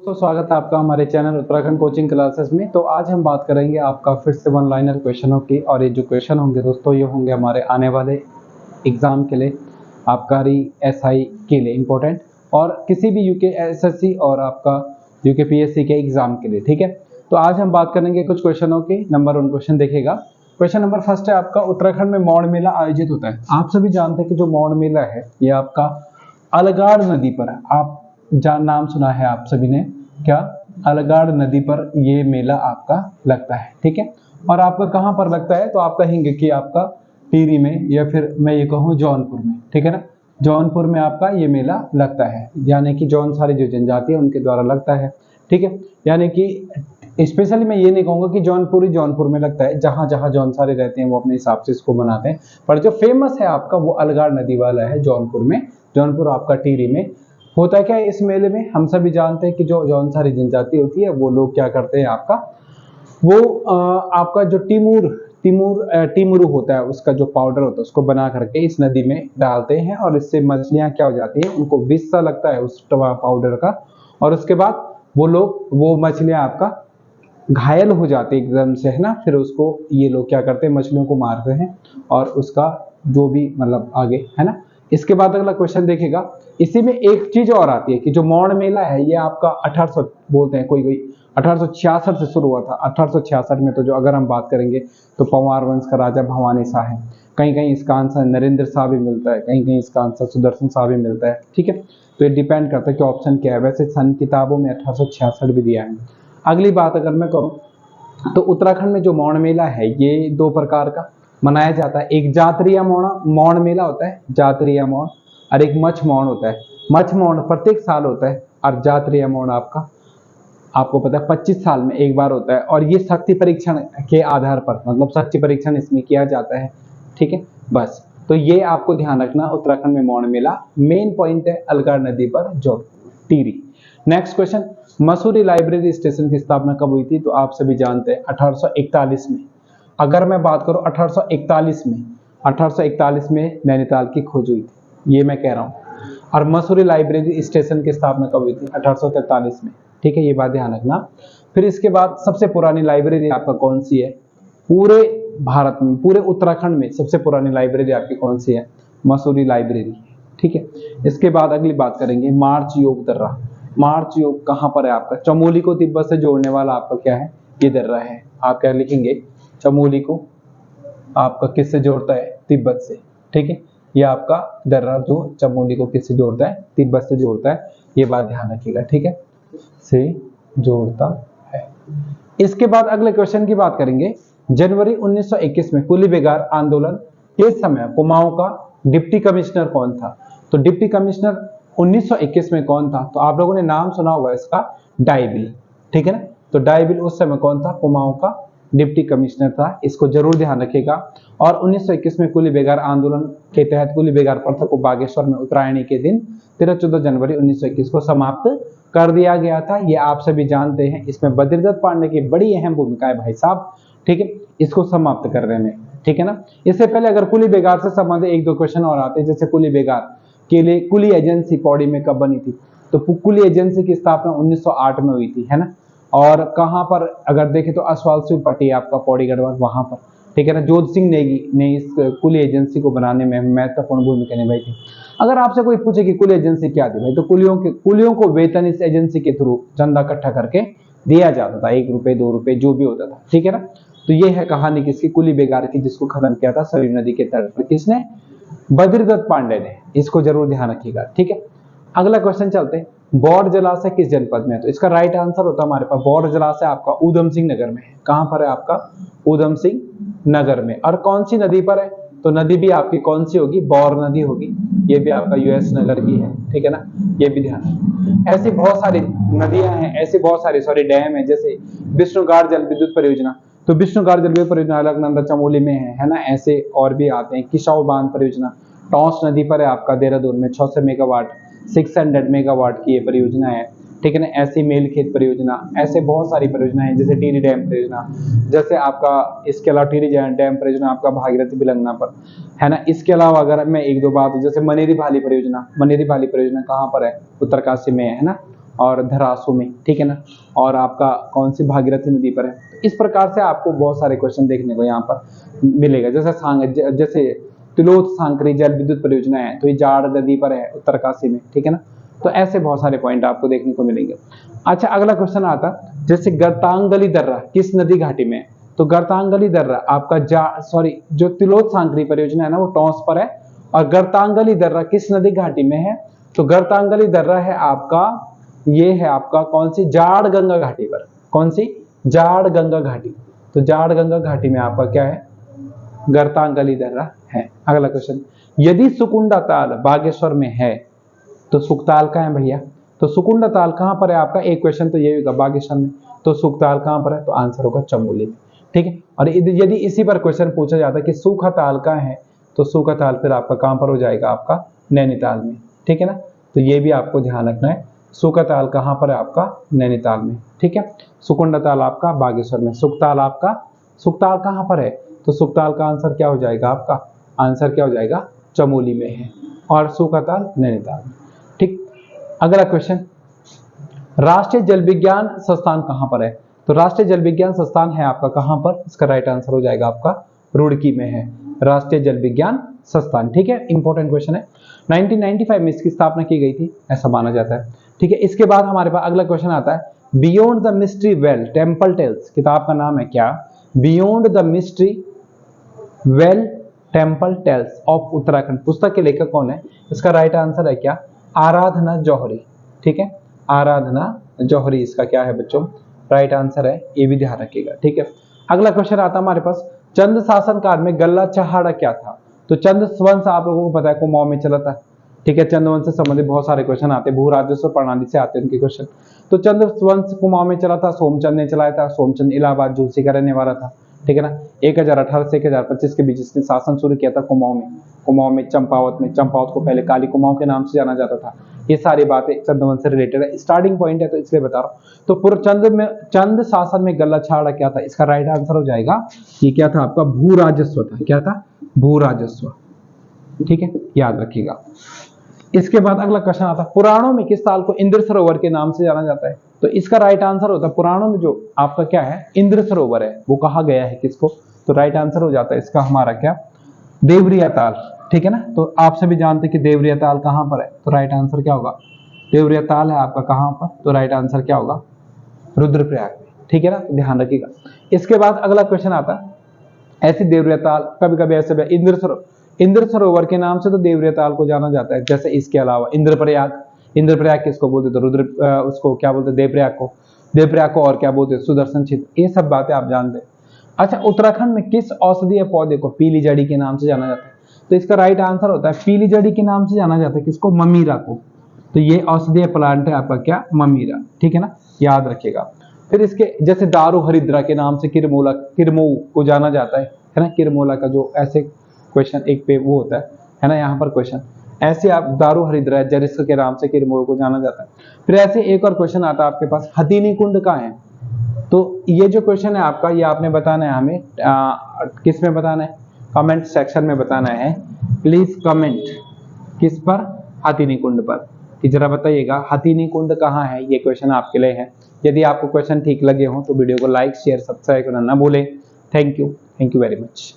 तो स्वागत है आपका हमारे चैनल उत्तराखंड कोचिंग क्लासेस में। तो आज हम बात करेंगे आपका फिर से वन लाइनर क्वेश्चनों की, और ये जो क्वेश्चन होंगे दोस्तों ये होंगे हमारे आने वाले एग्जाम के लिए, आबकारी एसआई के लिए इम्पोर्टेंट, और किसी भी यूके एसएससी और आपका यूके पीएससी के एग्जाम के लिए। ठीक है, तो आज हम बात करेंगे कुछ क्वेश्चनों की। नंबर 1 क्वेश्चन देखिएगा। क्वेश्चन नंबर फर्स्ट है आपका, उत्तराखंड में मौड़ मेला आयोजित होता है। आप सभी जानते हैं कि जो मौड़ मेला है ये आपका अलगाड़ नदी पर है। आप नाम सुना है आप सभी ने, क्या? अलगाड़ नदी पर ये मेला आपका लगता है। ठीक है, और आपका कहाँ पर लगता है? तो आप कहेंगे कि आपका टिहरी में, या फिर मैं ये कहूँ जौनपुर में। ठीक है ना, जौनपुर में आपका ये मेला लगता है, यानी कि जौन सारी जो जनजाति है उनके द्वारा लगता है। ठीक है, यानी कि स्पेशली मैं ये नहीं कहूँगा कि जौनपुर में लगता है, जहाँ जहाँ जौन सारे रहते हैं वो अपने हिसाब से इसको मनाते हैं, पर जो फेमस है आपका वो अलगाड़ नदी वाला है जौनपुर में। जौनपुर आपका टिहरी में होता है। क्या है इस मेले में? हम सभी जानते हैं कि जो जौन सारी जनजाति होती है वो लोग क्या करते हैं आपका, वो आपका जो टिमुरु होता है, उसका जो पाउडर होता है उसको बना करके इस नदी में डालते हैं, और इससे मछलियां क्या हो जाती है, उनको विष सा लगता है उस पाउडर का, और उसके बाद वो मछलियां आपका घायल हो जाती है एकदम से, है ना। फिर उसको ये लोग क्या करते हैं, मछलियों को मारते हैं, और उसका जो भी मतलब आगे, है ना। इसके बाद अगला क्वेश्चन देखिएगा। इसी में एक चीज और आती है कि जो मौड़ मेला है ये आपका 1800 बोलते हैं, कोई 1866 से शुरू हुआ था। 1866 में तो जो अगर हम बात करेंगे तो पंवार वंश का राजा भवानी शाह है। कहीं कहीं इसका आंसर नरेंद्र शाह भी मिलता है, कहीं कहीं इसका आंसर सुदर्शन शाह भी मिलता है। ठीक है, तो ये डिपेंड करता है कि ऑप्शन क्या है। वैसे सन किताबों में 1866 भी दिया है। अगली बात अगर मैं करूँ तो उत्तराखंड में जो मौड़ मेला है ये 2 प्रकार का मनाया जाता है। एक जातरिया मौड़ मेला होता है, जातरिया मौड़, और एक मछ मौड़ होता है। मछ मौड़ प्रत्येक साल होता है, और जातरिया मौड़ आपको पता है 25 साल में एक बार होता है, और ये शक्ति परीक्षण के आधार पर, मतलब शक्ति परीक्षण इसमें किया जाता है। ठीक है, बस तो ये आपको ध्यान रखना, उत्तराखंड में मौड़ मेला मेन पॉइंट है अलगाड़ नदी पर जो Tehri. Next question, Mussoorie library station की स्थापना कब हुई थी? तो आप सभी जानते हैं 1841 में। अगर मैं बात करूं 1841 में नैनीताल की खोज हुई थी, ये मैं कह रहा हूं। और मसूरी लाइब्रेरी स्टेशन की स्थापना कब हुई थी? 1843 में। ठीक है, ये बात ध्यान रखना। फिर इसके बाद सबसे पुरानी लाइब्रेरी आपका कौन सी है? पूरे भारत में, पूरे उत्तराखंड में सबसे पुरानी लाइब्रेरी आपकी कौन सी है? मसूरी लाइब्रेरी। ठीक है, इसके बाद अगली बात करेंगे मार्च योग दर्रा। मार्च योग कहाँ पर है आपका? चमोली को तिब्बत से जोड़ने वाला आपका क्या है? ये दर्रा है। आप क्या लिखेंगे? चमोली को आपका किससे जोड़ता है? तिब्बत से। ठीक है, ये आपका दर्रा जो चमोली को किससे जोड़ता है? तिब्बत से जोड़ता है। ये बात ध्यान रखिएगा। ठीक है, से जोड़ता है। इसके बाद अगले क्वेश्चन की बात करेंगे। जनवरी 1921 में कुली बेगार आंदोलन के समय कुमाऊं का डिप्टी कमिश्नर कौन था? तो डिप्टी कमिश्नर 1921 में कौन था? तो आप लोगों ने नाम सुना होगा इसका, डाइबिल। ठीक है ना, तो डाइबिल उस समय कौन था? कुमाऊं का डिप्टी कमिश्नर था। इसको जरूर ध्यान रखिएगा। और 1921 में कुली बेगार आंदोलन के तहत कुली बेगार प्रथा को बागेश्वर में उत्तरायणी के दिन 13-14 जनवरी 1921 को समाप्त कर दिया गया था। ये आप सभी जानते हैं। इसमें बद्रीदत्त पांडे की बड़ी अहम भूमिका है भाई साहब। ठीक है, इसको समाप्त करने में। ठीक है ना, इससे पहले अगर कुली बेगार से संबंधित 1-2 क्वेश्चन और आते हैं, जैसे कुली बेगार के लिए कुली एजेंसी पौड़ी में कब बनी थी? तो कुली एजेंसी की स्थापना 1908 में हुई थी, है ना। और कहां पर अगर देखें तो असवाल सिंह पट्टी आपका पौड़ी गढ़वाल, वहां पर। ठीक है ना, जोध सिंह नेगी ने इस कुली एजेंसी को बनाने में महत्वपूर्ण भूमिका निभाई थी। अगर आपसे कोई पूछे कि कुली एजेंसी क्या थी भाई, तो कुलियों को वेतन इस एजेंसी के थ्रू चंदा इकट्ठा करके दिया जाता था, 1 रुपए 2 रुपए जो भी होता था। ठीक है ना, तो ये है कहानी किसकी? कुली बेगार की, जिसको खत्म किया था सरयू नदी के तट पर। किसने? बद्रीदत्त पांडे ने। इसको जरूर ध्यान रखिएगा। ठीक है, अगला क्वेश्चन चलते हैं। बौड़ जलाशय किस जनपद में है? तो इसका राइट आंसर होता है हमारे पास, बौड़ जलाशय आपका ऊधम सिंह नगर में है। कहां पर है आपका? ऊधम सिंह नगर में। और कौन सी नदी पर है? तो नदी भी आपकी कौन सी होगी? बौर नदी होगी। ये भी आपका यूएस नगर की है। ठीक है ना, ये भी ध्यान। ऐसी बहुत सारी नदियां हैं, ऐसे बहुत सारे डैम है, जैसे विष्णुगार जल विद्युत परियोजना। तो विष्णुगार जल विद्युत परियोजना अलकनंदा चमोली में है ना। ऐसे और भी आते हैं। किसाऊ बांध परियोजना टॉस नदी पर है आपका देहरादून में, 600 मेगावाट 600 मेगावाट की ये परियोजना है। ठीक है ना, ऐसी मेलखेत परियोजना, ऐसे बहुत सारी परियोजनाएं, जैसे टिहरी डैम परियोजना, जैसे आपका इसके अलावा टिहरी डैम परियोजना आपका भागीरथी बिलंगना पर, है ना। इसके अलावा अगर मैं 1-2 बात, जैसे मनेरी भाली परियोजना कहाँ पर है? उत्तरकाशी में, है ना। और धरासू में, ठीक है ना, और आपका कौन सी भागीरथी नदी पर है। इस प्रकार से आपको बहुत सारे क्वेश्चन देखने को यहाँ पर मिलेगा। जैसे तिलोथ सांकरी जल विद्युत परियोजना है तो ये जाड़ नदी पर है उत्तरकाशी में, ठीक है ना। तो ऐसे बहुत सारे पॉइंट आपको देखने को मिलेंगे। अच्छा, अगला क्वेश्चन आता जैसे गर्तांगली दर्रा किस नदी घाटी में है, तो गर्तांगली दर्रा आपका जो तिलोथ सांकरी परियोजना है ना वो टॉस पर है, और गर्तांगली दर्रा किस नदी घाटी में है, तो गर्तांगली दर्रा है आपका, ये है आपका कौन सी, जाड़ गंगा घाटी पर। कौन सी, जाड़ गंगा घाटी। तो जाड़ गंगा घाटी में आपका क्या है, गर्तांगली दर्रा है। अगला क्वेश्चन, यदि सुकुंडा ताल बागेश्वर में है तो सुकताल कहाँ है भैया, तो सुकुंडा ताल कहाँ पर है आपका, एक क्वेश्चन तो ये होगा बागेश्वर में, तो सुकताल कहाँ पर है, तो आंसर होगा चमोली में, ठीक है। और यदि इसी पर क्वेश्चन पूछा जाता है कि सूखा ताल कहाँ है, तो सूखा ताल फिर आपका कहाँ पर हो जाएगा, आपका नैनीताल में, ठीक है ना। तो ये भी आपको ध्यान रखना है, सूखा ताल कहाँ पर है आपका, नैनीताल में, ठीक है। सुकुंडा ताल आपका बागेश्वर में, सुकताल कहाँ पर है, तो सुकताल का आंसर क्या हो जाएगा, आपका आंसर क्या हो जाएगा, चमोली में है, और सूखा ताल नैनीताल में, ठीक। अगला क्वेश्चन, राष्ट्रीय जल विज्ञान संस्थान कहाँ पर है, तो राष्ट्रीय जल विज्ञान संस्थान है आपका कहाँ पर, इसका राइट आंसर हो जाएगा आपका रुड़की में है राष्ट्रीय जल विज्ञान संस्थान, ठीक है। इंपॉर्टेंट क्वेश्चन है। 1995 में इसकी स्थापना की गई थी ऐसा माना जाता है, ठीक है। इसके बाद हमारे पास अगला क्वेश्चन आता है, beyond the mystery well temple tales, किताब का नाम है क्या, beyond the mystery well temple tales of Uttarakhand, पुस्तक के लेखक कौन है, इसका राइट आंसर है क्या, आराधना जौहरी, ठीक है। आराधना जौहरी इसका क्या है बच्चों, राइट आंसर है, ये भी ध्यान रखिएगा, ठीक है। अगला क्वेश्चन आता है हमारे पास, चंद शासन काल में गल्ला चहाड़ा क्या था, तो चंद वंश आप लोगों को पता है कुमाऊं में चला था, ठीक है। चंद वंश से संबंधित बहुत सारे क्वेश्चन आते हैं, भू राजस्व प्रणाली से आते हैं उनके क्वेश्चन। तो चंद वंश कुमाऊं में चला था, सोमचंद ने चलाया था, सोमचंद इलाहाबाद झूसी का रहने वाला था, ठीक है ना। 1018 से 1025 के बीच इसने शासन शुरू किया था कुमाऊं में चंपावत को पहले काली कुमाऊं के नाम से जाना जाता था। ये सारी बातें चंदवंश से रिलेटेड है, स्टार्टिंग पॉइंट है तो इसलिए बता रहा हूँ। तो पूर्व चंद शासन में गल्ला छाड़ा क्या था, इसका राइट आंसर हो जाएगा, ये क्या था आपका, भू राजस्व था, क्या था, भू राजस्व, ठीक है, याद रखिएगा। इसके बाद अगला क्वेश्चन आता है, पुराणों में किस ताल को इंद्र सरोवर के नाम से जाना जाता है, तो इसका राइट आंसर होता है, पुराणों में जो आपका क्या है, इंद्र सरोवर है वो कहा गया है किसको, तो राइट आंसर हो जाता है इसका हमारा क्या, देवरिया ताल, ठीक है ना। तो आप सभी जानते हैं कि देवरिया ताल कहां पर है, तो राइट आंसर क्या होगा, देवरिया ताल है आपका कहां पर, तो राइट आंसर क्या होगा, रुद्रप्रयाग में, ठीक है ना, तो ध्यान रखिएगा। इसके बाद अगला क्वेश्चन आता है, ऐसी देवरिया ताल कभी कभी ऐसे इंद्र सरोवर के नाम से तो देवरिया ताल को जाना जाता है, जैसे इसके अलावा इंद्रप्रयाग किसको बोलते, तो उसको क्या बोलते, देवप्रयाग को और क्या बोलते, सुदर्शन क्षेत्र, ये सब बातें आप जानते हैं। अच्छा, उत्तराखंड में किस औषधीय पौधे को पीली जड़ी के नाम से जाना जाता है, तो इसका राइट आंसर होता है, पीली जड़ी के नाम से जाना जाता है किसको, ममीरा को। तो ये औषधीय प्लांट है आपका क्या, ममीरा, ठीक है ना, याद रखिएगा। फिर इसके जैसे दारू हरिद्रा के नाम से किरमू को जाना जाता है ना, किरमोला का जो ऐसे क्वेश्चन एक पे वो होता है ना, यहाँ पर क्वेश्चन ऐसे आप दारू हरिद्रा जरिस्क के नाम से किरमोल को जाना जाता है। फिर ऐसे एक और क्वेश्चन आता है आपके पास, हथिनी कुंड कहाँ है, तो ये जो क्वेश्चन है आपका, ये आपने बताना है हमें किस में बताना है, कमेंट सेक्शन में बताना है, प्लीज कमेंट किस पर, हथिनी कुंड पर, कि जरा बताइएगा हथिनी कुंड कहाँ है, ये क्वेश्चन आपके लिए है। यदि आपको क्वेश्चन ठीक लगे हो तो वीडियो को लाइक शेयर सब्सक्राइब करना ना भूलें। Thank you very much.